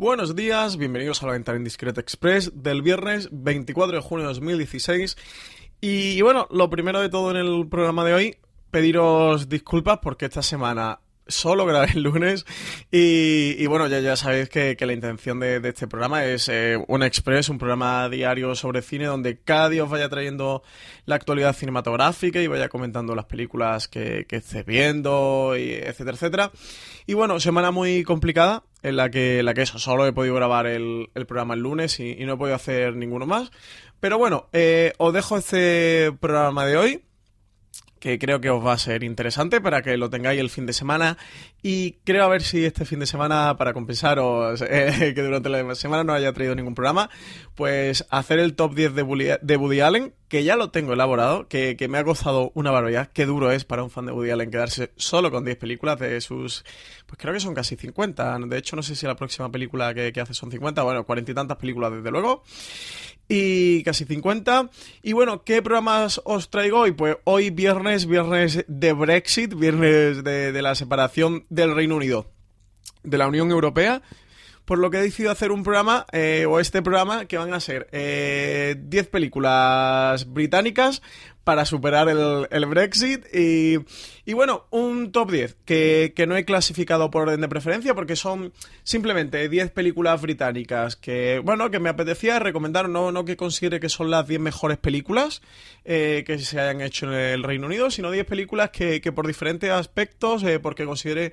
Buenos días, bienvenidos a la Ventana Indiscreta Express del viernes 24 de junio de 2016. Y bueno, lo primero de todo en el programa de hoy, pediros disculpas porque esta semana solo grabé el lunes y bueno, ya sabéis que la intención de este programa es un express, un programa diario sobre cine donde cada día os vaya trayendo la actualidad cinematográfica y vaya comentando las películas que estés viendo, y etcétera, etcétera. Y bueno, semana muy complicada en la que eso, solo he podido grabar el programa el lunes y no he podido hacer ninguno más. Pero bueno, os dejo este programa de hoy, que creo que os va a ser interesante para que lo tengáis el fin de semana, y creo a ver si este fin de semana, para compensaros que durante la semana no haya traído ningún programa, pues hacer el top 10 de Woody Allen, que ya lo tengo elaborado, que me ha costado una barbaridad. Qué duro es para un fan de Woody Allen quedarse solo con 10 películas de sus, pues creo que son casi 50, de hecho no sé si la próxima película que hace son 50, bueno, 40 y tantas películas desde luego. Y casi 50. Y bueno, ¿qué programas os traigo hoy? Pues hoy viernes de Brexit, viernes de la separación del Reino Unido de la Unión Europea. Por lo que he decidido hacer un programa, o este programa, que van a ser 10 películas británicas para superar el Brexit. Y bueno, un top 10 que no he clasificado por orden de preferencia, porque son simplemente 10 películas británicas que, bueno, que me apetecía recomendar, no que considere que son las 10 mejores películas que se hayan hecho en el Reino Unido, sino 10 películas que por diferentes aspectos, porque considere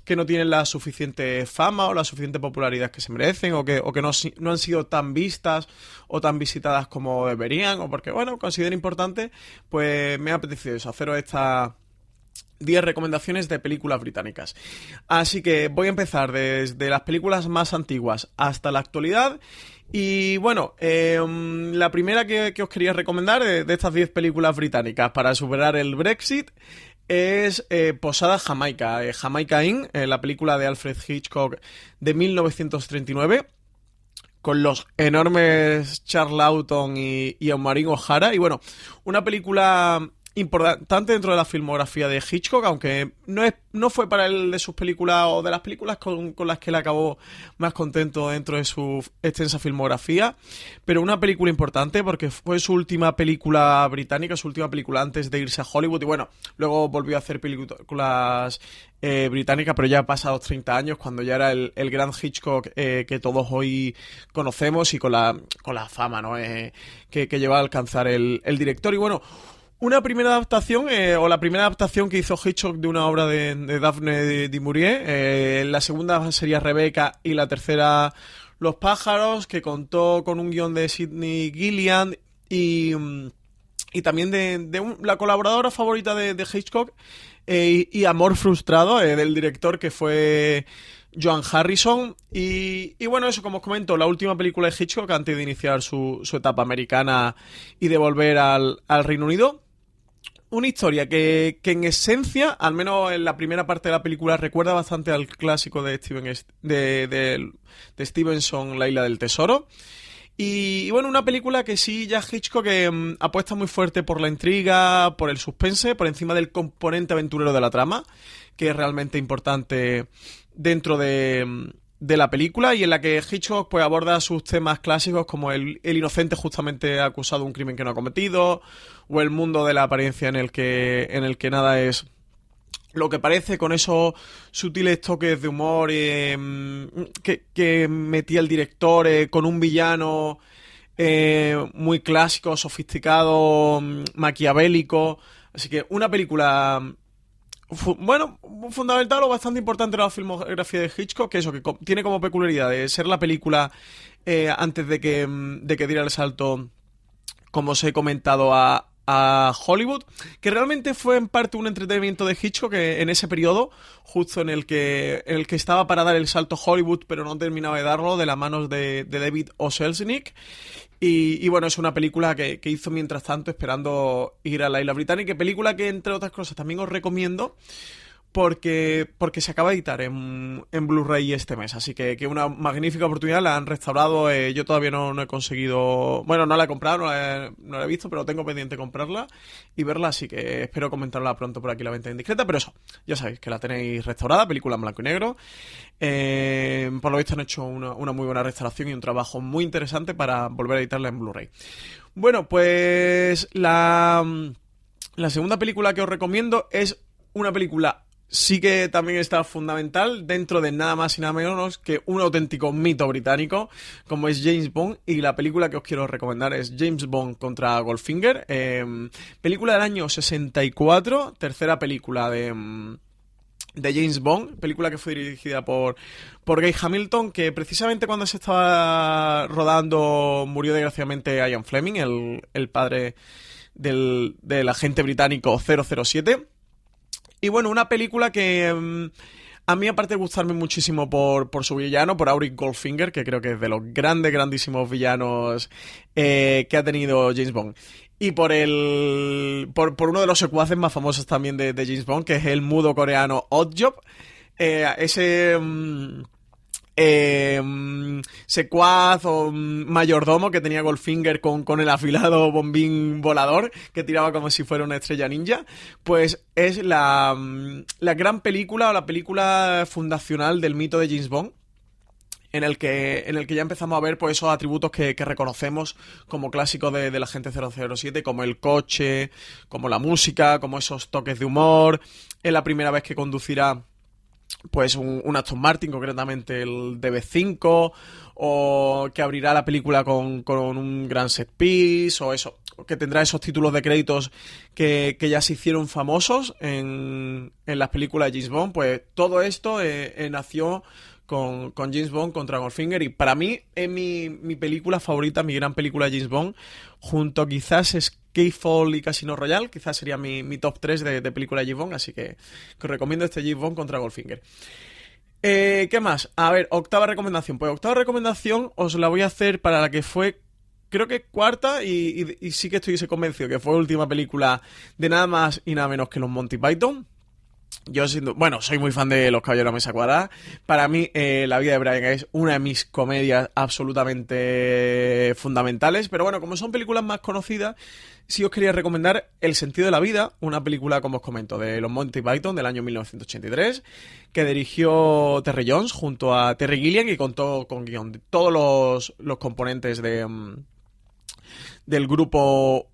que no tienen la suficiente fama o la suficiente popularidad que se merecen, o que no han sido tan vistas o tan visitadas como deberían, o porque, bueno, considero importante, pues me ha apetecido eso, haceros estas 10 recomendaciones de películas británicas. Así que voy a empezar desde las películas más antiguas hasta la actualidad. Y bueno, la primera que os quería recomendar de estas 10 películas británicas para superar el Brexit es Posada Jamaica, Jamaica Inn, la película de Alfred Hitchcock de 1939, con los enormes Charles Lawton y Maureen O'Hara. Y bueno, una película importante dentro de la filmografía de Hitchcock, aunque no fue para él de sus películas o de las películas con las que él acabó más contento dentro de su extensa filmografía, pero una película importante porque fue su última película británica, su última película antes de irse a Hollywood. Y bueno, luego volvió a hacer películas británicas, pero ya pasados 30 años, cuando ya era el gran Hitchcock que todos hoy conocemos, y con la fama, ¿no? que lleva a alcanzar el director. Y bueno, una primera adaptación, o la primera adaptación que hizo Hitchcock de una obra de Daphne du Maurier. La segunda sería Rebecca y la tercera Los pájaros, que contó con un guión de Sidney Gillian y también de la colaboradora favorita de Hitchcock y amor frustrado del director, que fue Joan Harrison. Y bueno, eso, como os comento, la última película de Hitchcock antes de iniciar su etapa americana y de volver al Reino Unido. Una historia que en esencia, al menos en la primera parte de la película, recuerda bastante al clásico de Stevenson, La isla del tesoro. Y bueno, una película que sí, ya Hitchcock apuesta muy fuerte por la intriga, por el suspense, por encima del componente aventurero de la trama, que es realmente importante dentro de la película, y en la que Hitchcock pues aborda sus temas clásicos, como el inocente justamente acusado de un crimen que no ha cometido, o el mundo de la apariencia en el que nada es lo que parece, con esos sutiles toques de humor que metía el director, con un villano muy clásico, sofisticado, maquiavélico. Así que una película, bueno, fundamental o bastante importante en la filmografía de Hitchcock, que eso, que tiene como peculiaridad de ser la película antes de que diera el salto, como os he comentado, a Hollywood, que realmente fue en parte un entretenimiento de Hitchcock en ese periodo, justo en el que estaba para dar el salto a Hollywood, pero no terminaba de darlo, de las manos de David O. Selznick. Y bueno, es una película que hizo mientras tanto, esperando ir a la isla británica. Película que, entre otras cosas, también os recomiendo, porque se acaba de editar en Blu-ray este mes, así que una magnífica oportunidad, la han restaurado, yo todavía no he conseguido, bueno, no la he comprado, no la he visto, pero tengo pendiente comprarla y verla, así que espero comentarla pronto por aquí la venta indiscreta, pero eso, ya sabéis que la tenéis restaurada, película en blanco y negro, por lo visto han hecho una muy buena restauración y un trabajo muy interesante para volver a editarla en Blu-ray. Bueno, pues la segunda película que os recomiendo es una película sí que también está fundamental dentro de nada más y nada menos que un auténtico mito británico como es James Bond, y la película que os quiero recomendar es James Bond contra Goldfinger, película del año 64, tercera película de James Bond, película que fue dirigida por Guy Hamilton, que precisamente cuando se estaba rodando murió desgraciadamente Ian Fleming, el padre del agente británico 007. Y bueno, una película que a mí, aparte de gustarme muchísimo por su villano, por Auric Goldfinger, que creo que es de los grandísimos villanos que ha tenido James Bond, y por uno de los secuaces más famosos también de James Bond, que es el mudo coreano Oddjob, ese secuaz o mayordomo que tenía Goldfinger con el afilado bombín volador que tiraba como si fuera una estrella ninja, pues es la gran película o la película fundacional del mito de James Bond, en el que ya empezamos a ver pues esos atributos que reconocemos como clásicos de la gente 007, como el coche, como la música, como esos toques de humor. Es la primera vez que conducirá pues un Aston Martin, concretamente el DB5, o que abrirá la película con un gran set piece, o eso, que tendrá esos títulos de créditos que ya se hicieron famosos en las películas de James Bond. Pues todo esto nació con James Bond contra Goldfinger, y para mí es mi película favorita, mi gran película de James Bond, junto quizás Skyfall y Casino Royale, quizás sería mi top 3 de película de James Bond, así que os recomiendo este James Bond contra Goldfinger. ¿Qué más? A ver, octava recomendación. Pues octava recomendación os la voy a hacer para la que fue, creo que cuarta, y sí que estoy convencido que fue la última película de nada más y nada menos que los Monty Python. Yo soy muy fan de Los Caballeros de la Mesa Cuadrada. Para mí, La vida de Brian es una de mis comedias absolutamente fundamentales. Pero bueno, como son películas más conocidas, sí os quería recomendar El sentido de la vida, una película, como os comento, de los Monty Python del año 1983, que dirigió Terry Jones junto a Terry Gilliam, y contó con guión de todos los componentes del grupo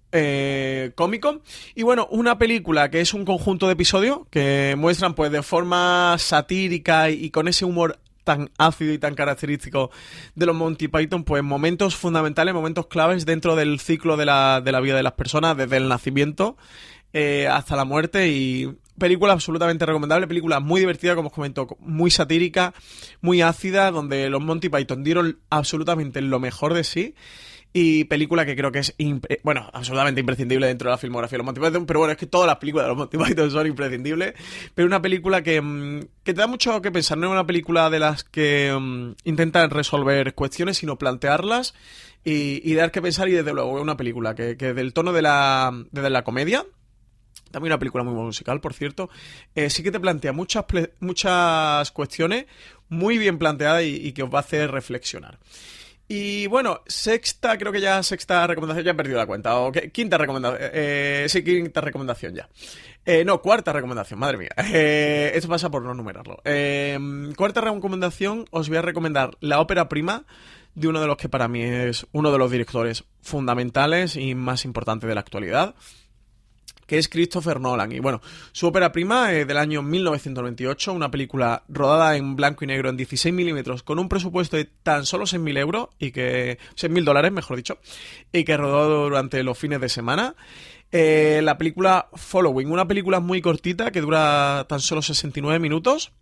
cómico. Y bueno, una película que es un conjunto de episodios que muestran pues de forma satírica y con ese humor tan ácido y tan característico de los Monty Python, pues momentos fundamentales, momentos claves dentro del ciclo de la vida de las personas, desde el nacimiento hasta la muerte. Y película absolutamente recomendable, película muy divertida, como os comento, muy satírica, muy ácida, donde los Monty Python dieron absolutamente lo mejor de sí. Y película que creo que es, absolutamente imprescindible dentro de la filmografía de los Monty Python. Pero bueno, es que todas las películas de los Monty Python son imprescindibles. Pero una película que te da mucho que pensar. No es una película de las que intentan resolver cuestiones, sino plantearlas y dar que pensar. Y desde luego es una película que del tono de la comedia, también una película muy musical, por cierto, sí que te plantea muchas cuestiones muy bien planteadas y que os va a hacer reflexionar. Y bueno, sexta recomendación, ya he perdido la cuenta. Quinta recomendación. Quinta recomendación ya. Cuarta recomendación, madre mía. Esto pasa por no numerarlo. Cuarta recomendación, os voy a recomendar la ópera prima de uno de los que para mí es uno de los directores fundamentales y más importantes de la actualidad, que es Christopher Nolan. Y bueno, su ópera prima es del año 1998, una película rodada en blanco y negro en 16 milímetros con un presupuesto de tan solo 6.000 euros, $6.000, mejor dicho, y que rodó durante los fines de semana. La película Following, una película muy cortita que dura tan solo 69 minutos,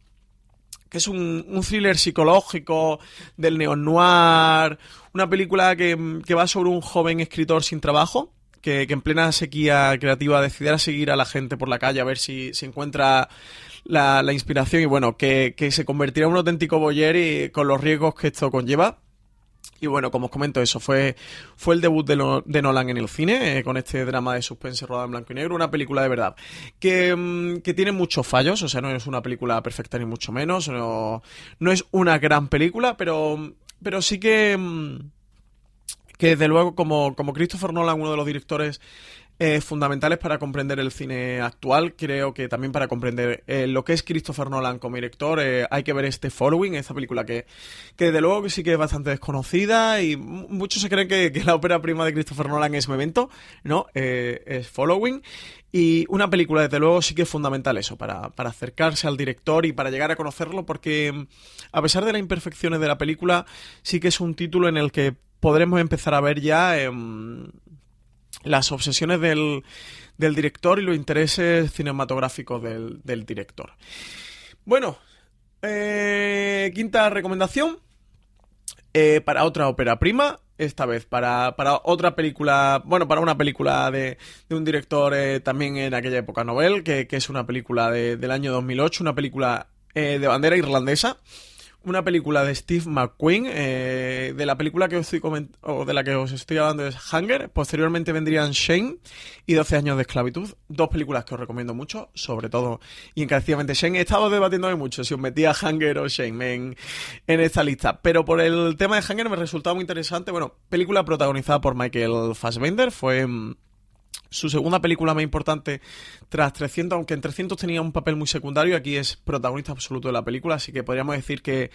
que es un thriller psicológico del neo-noir, una película que va sobre un joven escritor sin trabajo, que en plena sequía creativa decidiera seguir a la gente por la calle a ver si encuentra la inspiración, y bueno, que se convertirá en un auténtico voyeur y con los riesgos que esto conlleva. Y bueno, como os comento, eso fue el debut de Nolan en el cine, con este drama de suspense rodado en blanco y negro, una película de verdad que tiene muchos fallos, o sea, no es una película perfecta ni mucho menos, no es una gran película, pero sí que desde luego como Christopher Nolan, uno de los directores fundamentales para comprender el cine actual. Creo que también para comprender lo que es Christopher Nolan como director hay que ver este Following, esta película que desde luego que sí que es bastante desconocida y muchos se creen que la ópera prima de Christopher Nolan es Memento, ¿no? Es Following. Y una película, desde luego, sí que es fundamental eso, para acercarse al director y para llegar a conocerlo, porque a pesar de las imperfecciones de la película, sí que es un título en el que podremos empezar a ver ya las obsesiones del director y los intereses cinematográficos del director. Bueno, quinta recomendación, para otra ópera prima, esta vez para otra película, bueno, para una película de un director también en aquella época novel, que es una película del año 2008, una película de bandera irlandesa. Una película de Steve McQueen, de la película que de la que os estoy hablando es Hunger. Posteriormente vendrían Shane y 12 años de esclavitud. Dos películas que os recomiendo mucho, sobre todo y encarecidamente Shane. He estado debatiéndome mucho si os metía Hunger o Shane en esta lista, pero por el tema de Hunger me resultaba muy interesante. Bueno, película protagonizada por Michael Fassbender, fue su segunda película más importante tras 300, aunque en 300 tenía un papel muy secundario, aquí es protagonista absoluto de la película, así que podríamos decir que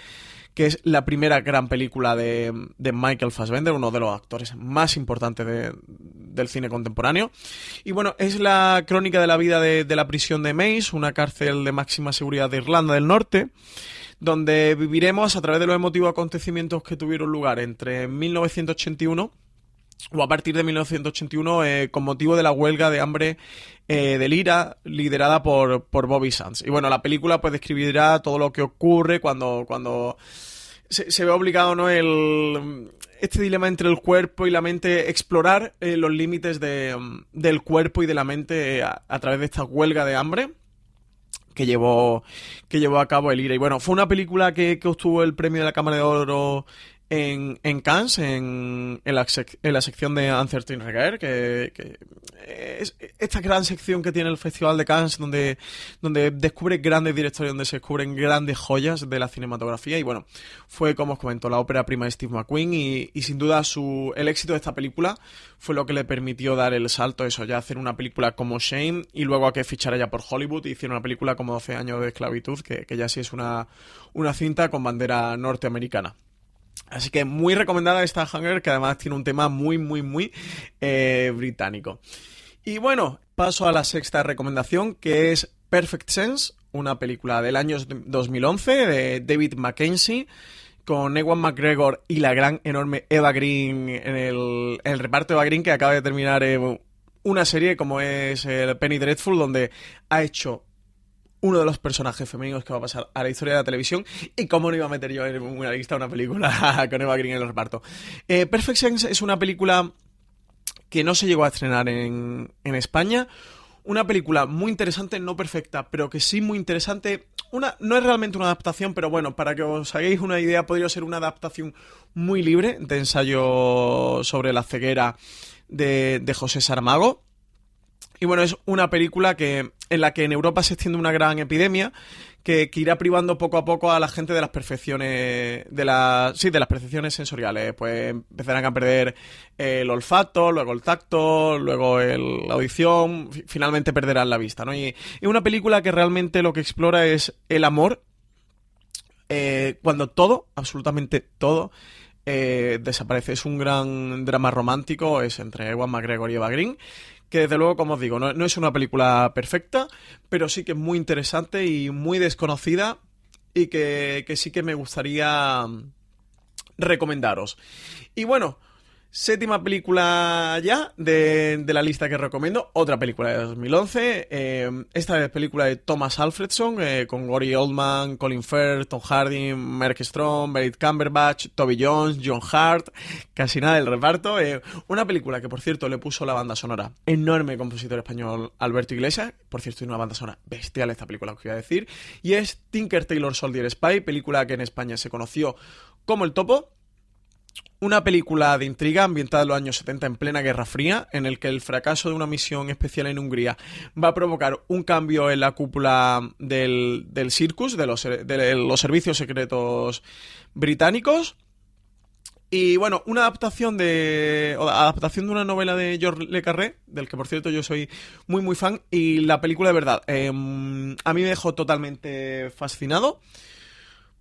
es la primera gran película de Michael Fassbender, uno de los actores más importantes del cine contemporáneo. Y bueno, es la crónica de la vida de la prisión de Mace, una cárcel de máxima seguridad de Irlanda del Norte, donde viviremos a través de los emotivos acontecimientos que tuvieron lugar entre 1981 o a partir de 1981 con motivo de la huelga de hambre del IRA liderada por Bobby Sands. Y bueno, la película pues describirá todo lo que ocurre cuando se ve obligado, ¿no?, este dilema entre el cuerpo y la mente, explorar los límites del cuerpo y de la mente a través de esta huelga de hambre que llevó a cabo el IRA. Y bueno, fue una película que obtuvo el premio de la Cámara de Oro en Cannes, en la sección de Uncertain Regard, que es esta gran sección que tiene el Festival de Cannes, donde descubre grandes directores, donde se descubren grandes joyas de la cinematografía. Y bueno, fue, como os comento, la ópera prima de Steve McQueen, y sin duda el éxito de esta película fue lo que le permitió dar el salto a eso, ya hacer una película como Shane, y luego a que fichara ya por Hollywood y hiciera una película como 12 años de esclavitud, que ya sí es una cinta con bandera norteamericana. Así que muy recomendada esta Hunger, que además tiene un tema muy, muy, muy británico. Y bueno, paso a la sexta recomendación, que es Perfect Sense, una película del año 2011 de David Mackenzie, con Ewan McGregor y la gran, enorme Eva Green en el reparto. Eva Green, que acaba de terminar una serie como es Penny Dreadful, donde ha hecho uno de los personajes femeninos que va a pasar a la historia de la televisión. Y cómo no iba a meter yo en una lista una película con Eva Green en el reparto. Perfect Sense es una película que no se llegó a estrenar en España. Una película muy interesante, no perfecta, pero que sí muy interesante. No es realmente una adaptación, pero bueno, para que os hagáis una idea, podría ser una adaptación muy libre de ensayo sobre la ceguera de José Saramago. Y bueno, es una película en la que en Europa se extiende una gran epidemia que irá privando poco a poco a la gente de las percepciones de las percepciones sensoriales. Pues empezarán a perder el olfato, luego el tacto, luego la audición, finalmente perderán la vista, ¿no? Y es una película que realmente lo que explora es el amor, cuando todo, absolutamente todo, desaparece. Es un gran drama romántico, es entre Ewan McGregor y Eva Green, que desde luego, como os digo, no es una película perfecta, pero sí que es muy interesante y muy desconocida, y que sí que me gustaría recomendaros. Y bueno, séptima película ya de la lista que recomiendo, otra película de 2011, esta vez película de Thomas Alfredson, con Gary Oldman, Colin Firth, Tom Hardy, Mark Strong, Benedict Cumberbatch, Toby Jones, John Hart, casi nada del reparto. Una película que, por cierto, le puso la banda sonora enorme compositor español Alberto Iglesias. Por cierto, tiene una banda sonora bestial esta película, os voy a decir, y es Tinker Tailor Soldier Spy, película que en España se conoció como El Topo. una película de intriga ambientada en los años 70 en plena Guerra Fría, en el que el fracaso de una misión especial en Hungría va a provocar un cambio en la cúpula del Circus, de los servicios secretos británicos. Y bueno, una adaptación de una novela de Georges Le Carré, del que por cierto yo soy muy muy fan, y la película de verdad a mí me dejó totalmente fascinado,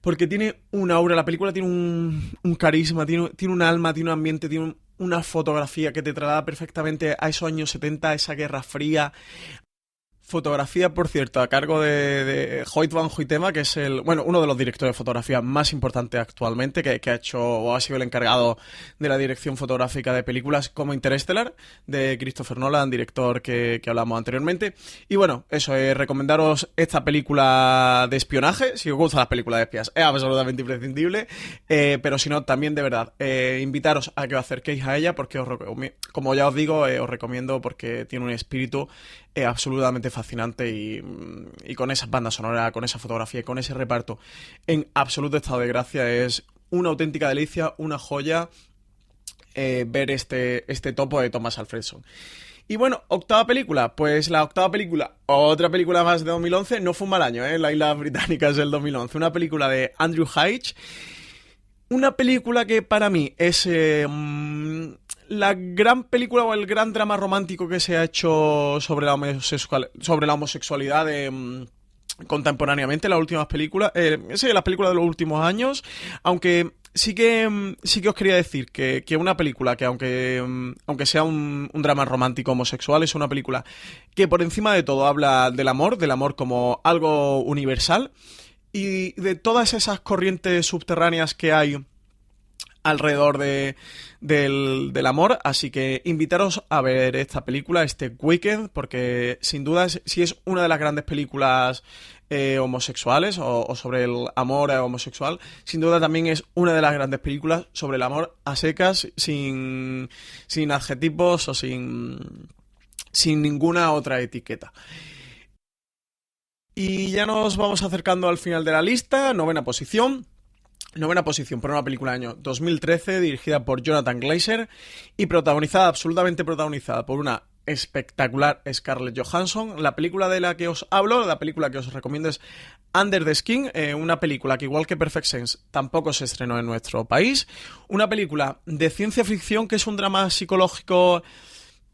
porque tiene un aura, la película tiene un carisma, tiene un alma, tiene un ambiente, tiene una fotografía que te traslada perfectamente a esos años 70, a esa Guerra Fría. Fotografía, por cierto, a cargo de Hoyt van Hoytema, que es uno de los directores de fotografía más importantes actualmente, que ha hecho o ha sido el encargado de la dirección fotográfica de películas como Interstellar, de Christopher Nolan, director que hablamos anteriormente. Y bueno, eso, recomendaros esta película de espionaje. Si os gustan las películas de espías, es absolutamente imprescindible. Pero si no, también de verdad, invitaros a que os acerquéis a ella, porque como ya os digo, os recomiendo porque tiene un espíritu absolutamente fascinante y con esas bandas sonoras, con esa fotografía y con ese reparto en absoluto estado de gracia, es una auténtica delicia, una joya ver este topo de Thomas Alfredson. Y bueno, octava película, pues la octava película, otra película más de 2011, no fue un mal año, La Isla Británica es del 2011, una película de Andrew Haig. Una película que para mí es la gran película o el gran drama romántico que se ha hecho sobre la homosexualidad contemporáneamente, las últimas películas, sí, las películas de los últimos años, aunque sí que os quería decir que una película que aunque sea un drama romántico homosexual, es una película que por encima de todo habla del amor como algo universal, y de todas esas corrientes subterráneas que hay alrededor del amor. Así que invitaros a ver esta película, este Wicked, porque sin duda sí es una de las grandes películas homosexuales o sobre el amor homosexual. Sin duda también es una de las grandes películas sobre el amor a secas, sin adjetivos o sin ninguna otra etiqueta. Y ya nos vamos acercando al final de la lista. Novena posición por una película del año 2013, dirigida por Jonathan Glazer y absolutamente protagonizada por una espectacular Scarlett Johansson. La película de la que os hablo, la película que os recomiendo es Under the Skin, una película que, igual que Perfect Sense, tampoco se estrenó en nuestro país. Una película de ciencia ficción que es un drama psicológico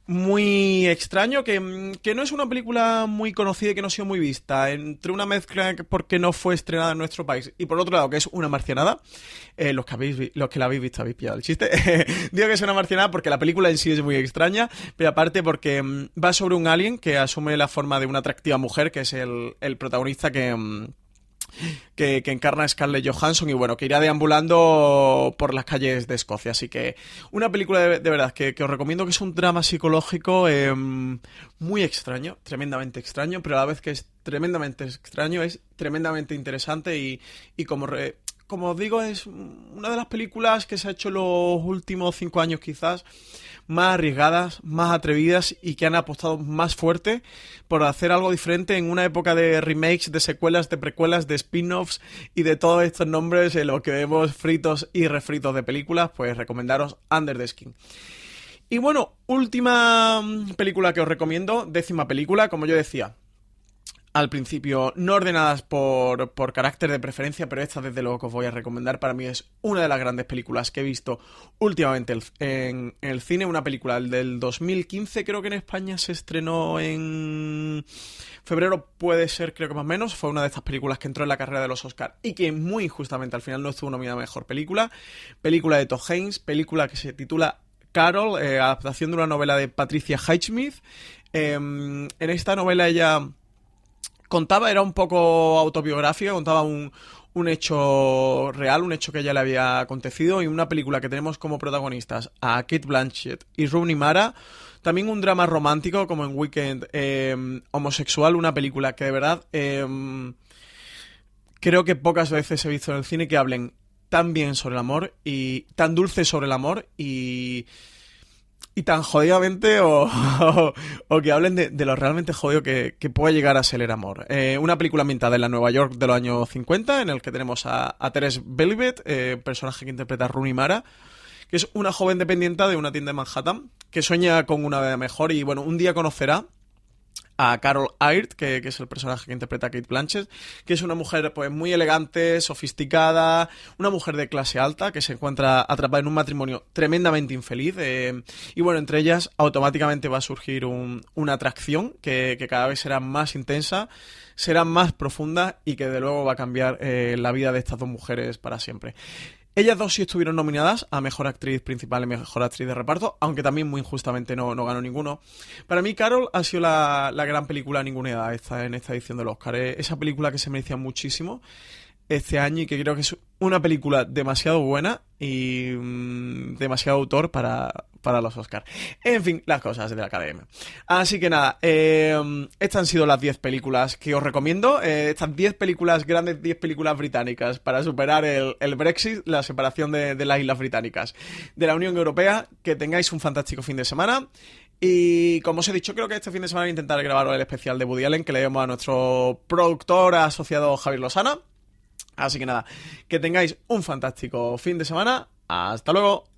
muy extraño, que no es una película muy conocida y que no ha sido muy vista, entre una mezcla porque no fue estrenada en nuestro país y por otro lado que es una marcianada. Los que la habéis visto habéis pillado el chiste. Digo que es una marcianada porque la película en sí es muy extraña, pero aparte porque va sobre un alien que asume la forma de una atractiva mujer, que es el protagonista que encarna a Scarlett Johansson, y bueno, que irá deambulando por las calles de Escocia. Así que una película de verdad que os recomiendo, que es un drama psicológico muy extraño, tremendamente extraño, pero a la vez que es tremendamente extraño, es tremendamente interesante y como os digo, es una de las películas que se ha hecho en los últimos 5 años quizás más arriesgadas, más atrevidas y que han apostado más fuerte por hacer algo diferente en una época de remakes, de secuelas, de precuelas, de spin-offs y de todos estos nombres en los que vemos fritos y refritos de películas. Pues recomendaros Under the Skin. Y bueno, última película que os recomiendo, 10ª película, como yo decía al principio, no ordenadas por carácter de preferencia, pero esta desde luego que os voy a recomendar. Para mí es una de las grandes películas que he visto últimamente en el cine. Una película del 2015, creo que en España se estrenó en febrero, puede ser, creo que más o menos. Fue una de estas películas que entró en la carrera de los Oscar y que muy justamente al final no estuvo nominada a Mejor Película. Película de Todd Haynes, película que se titula Carol, adaptación de una novela de Patricia Highsmith. En esta novela ella era un poco autobiográfica, contaba un hecho real, un hecho que a ella le había acontecido, y una película que tenemos como protagonistas a Cate Blanchett y Rooney Mara. También un drama romántico como en Weekend, homosexual, una película que de verdad creo que pocas veces he visto en el cine que hablen tan bien sobre el amor y tan dulce sobre el amor y tan jodidamente o que hablen de lo realmente jodido que puede llegar a ser el amor. Una película ambientada en la Nueva York de los años 50, en el que tenemos a Teresa Bellivet, personaje que interpreta a Rooney Mara, que es una joven dependiente de una tienda de Manhattan que sueña con una vida mejor y, bueno, un día conocerá a Carol Aird, que es el personaje que interpreta a Cate Blanchett, que es una mujer pues muy elegante, sofisticada, una mujer de clase alta que se encuentra atrapada en un matrimonio tremendamente infeliz, y bueno, entre ellas automáticamente va a surgir una atracción que cada vez será más intensa, será más profunda y que de luego va a cambiar la vida de estas dos mujeres para siempre. Ellas dos sí estuvieron nominadas a Mejor Actriz Principal y Mejor Actriz de Reparto, aunque también muy injustamente no ganó ninguno. Para mí, Carol ha sido la gran película ninguneada en esta edición del Oscar. Esa película que se merecía muchísimo este año y que creo que es una película demasiado buena y demasiado autor para los Oscars. En fin, las cosas de la Academia. Así que nada, estas han sido las 10 películas que os recomiendo. Estas 10 películas grandes, 10 películas británicas para superar el Brexit, la separación de las Islas Británicas de la Unión Europea. Que tengáis un fantástico fin de semana. Y como os he dicho, creo que este fin de semana voy a intentar grabar el especial de Woody Allen que le demos a nuestro productor asociado Javier Lozana. Así que nada, que tengáis un fantástico fin de semana. Hasta luego.